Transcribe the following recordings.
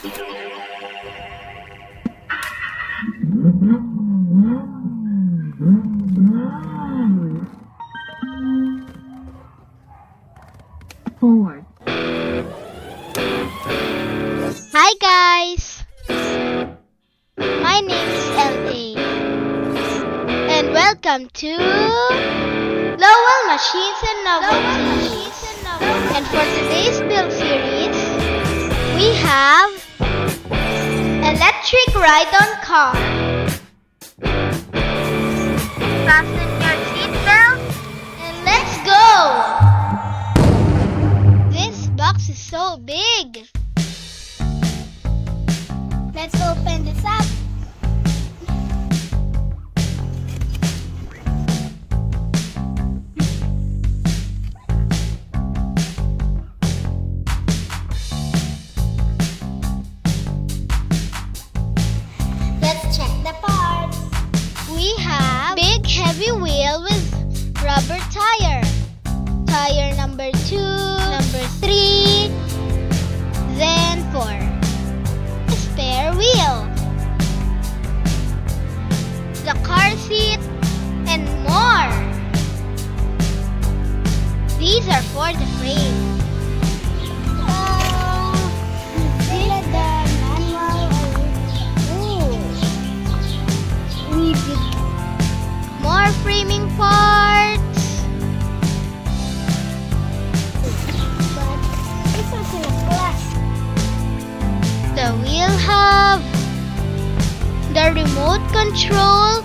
Forward. Hi guys! My name is LA and welcome to Llouell Machines and Novelties. And for today's build series, we have electric ride-on car. Fasten your seatbelt and let's go! This box is so big. Let's open this up. Let's check the parts. We have big heavy wheel with rubber tire. Tire number 2, number 3, then 4. Spare wheel, the car seat, and more. These are for the frame. More framing parts. But this was in a glass. The wheel hub, the remote control.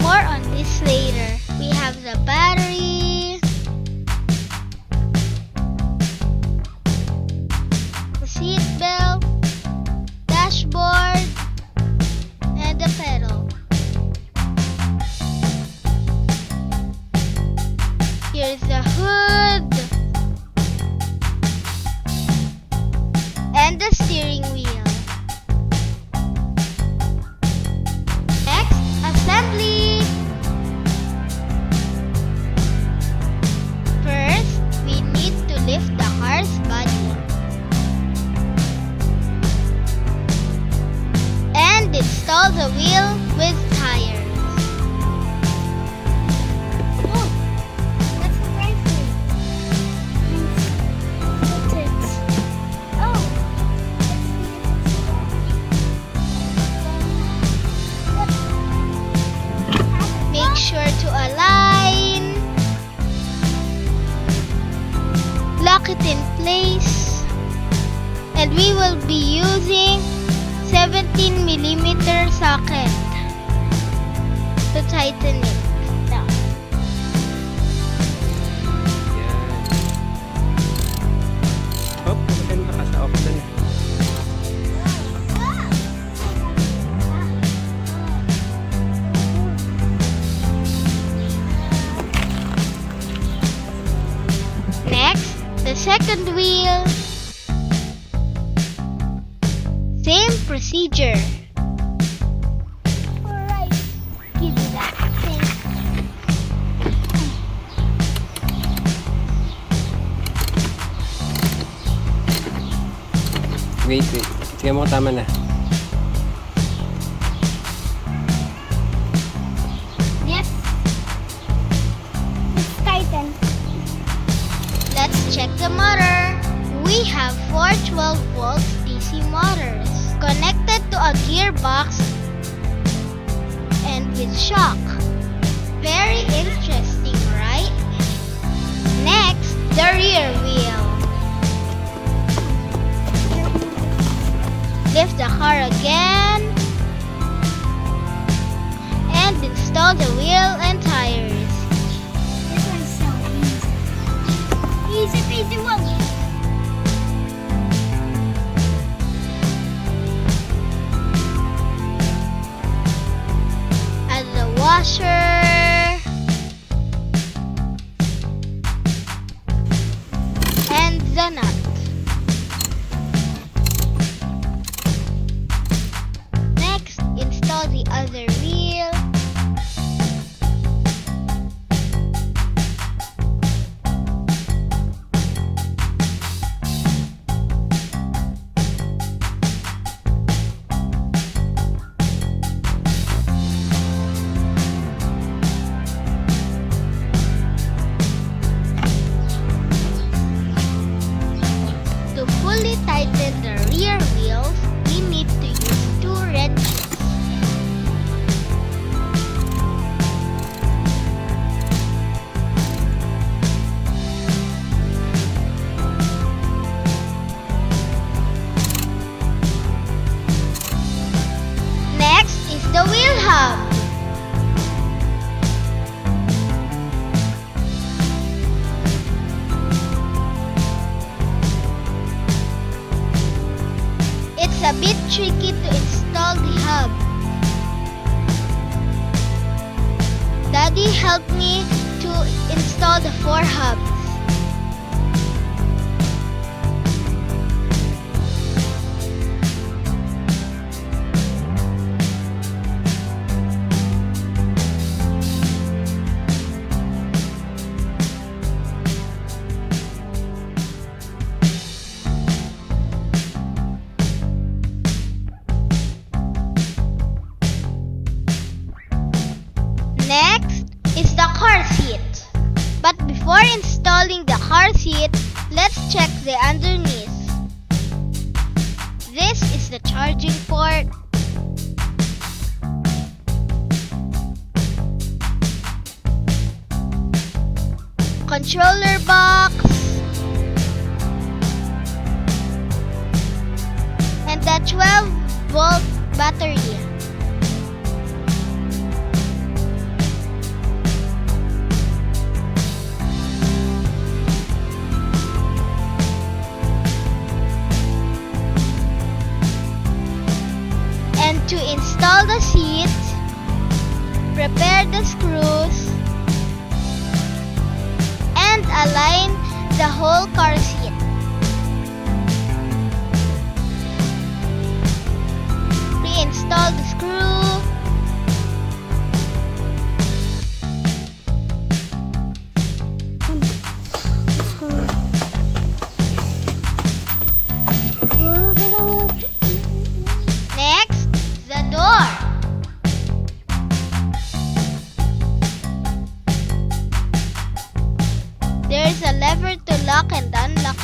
More on this later. We have the battery, the seat belt, dashboard, and the pedal. Here's the hood and the steering wheel. Next, assembly. First, we need to lift the car's body and install the wheel with tires. Oh, that's the right thing. That's it. Oh. Make sure to align. Lock it in place. And we will be using 17mm socket to tighten it down. Hop, kumain ka sa option. Next, the second wheel. Same procedure. Alright, give me that thing. Wait. Sige mo, tama na. Yes. It's tighten. Let's check the motor. We have 4 12-volt DC motors connected to a gearbox and with shock. Very interesting, right? Next, the rear wheel. Lift the car again and install the wheel and tires. This one's so easy. Easy peasy one. Add the washer. And the nut. Next, install the other wheel. fully tighten the rear wheels, we need to use 2 wrenches. Next is the wheel hub. It's a bit tricky to install the hub. Daddy helped me to install the 4 hubs. Next is the car seat. But before installing the car seat, let's check the underneath. This is the charging port. Controller box. And the 12-volt battery. And to install the seat, prepare the screws and align the whole car seat. Pre-install the screw. Next, the door. There is a lever to lock and unlock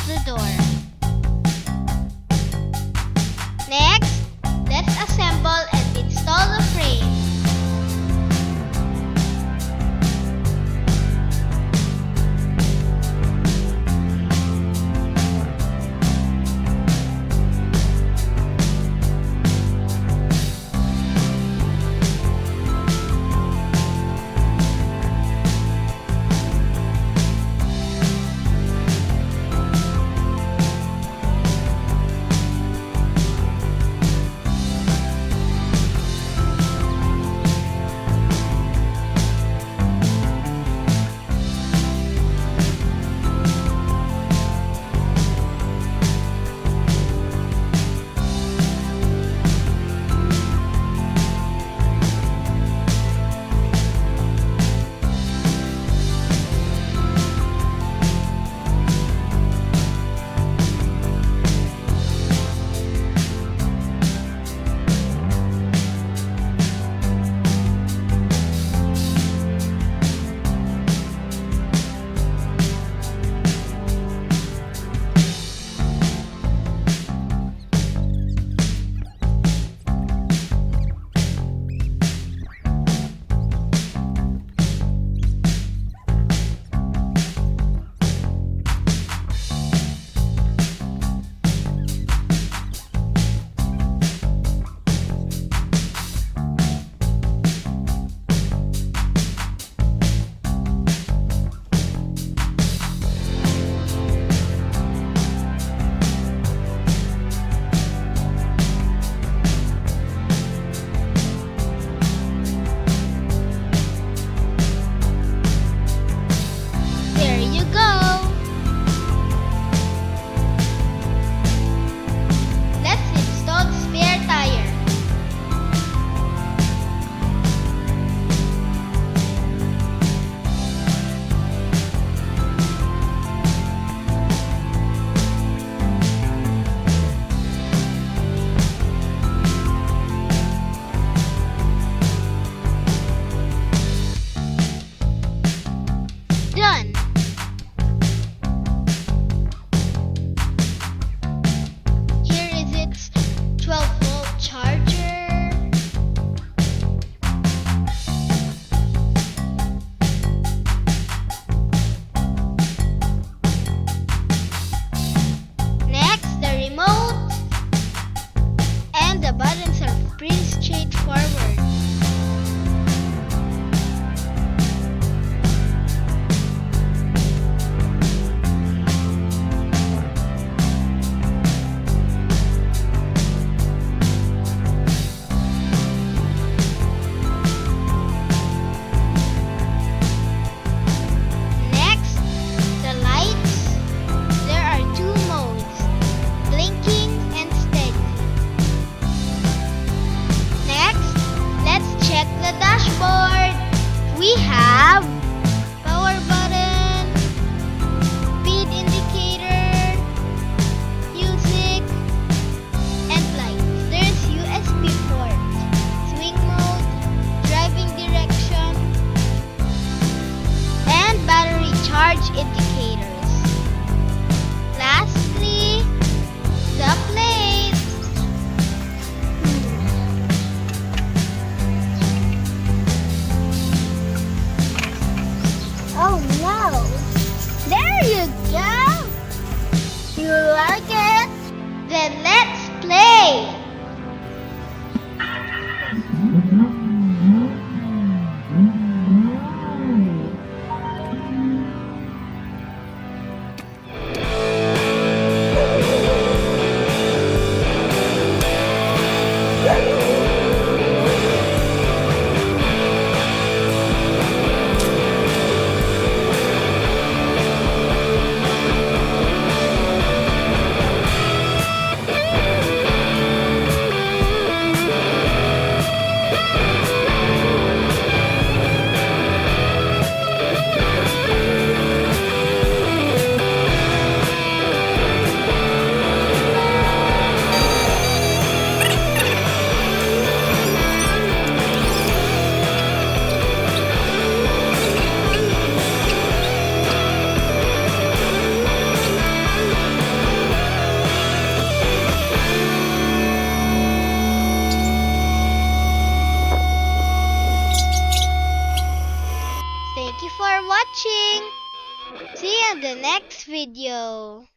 video.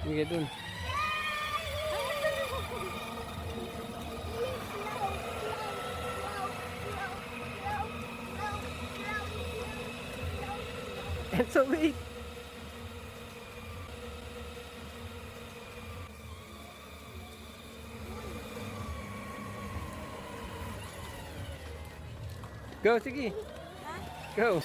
Sige dun. Enzo, wait! Go, sige! Go!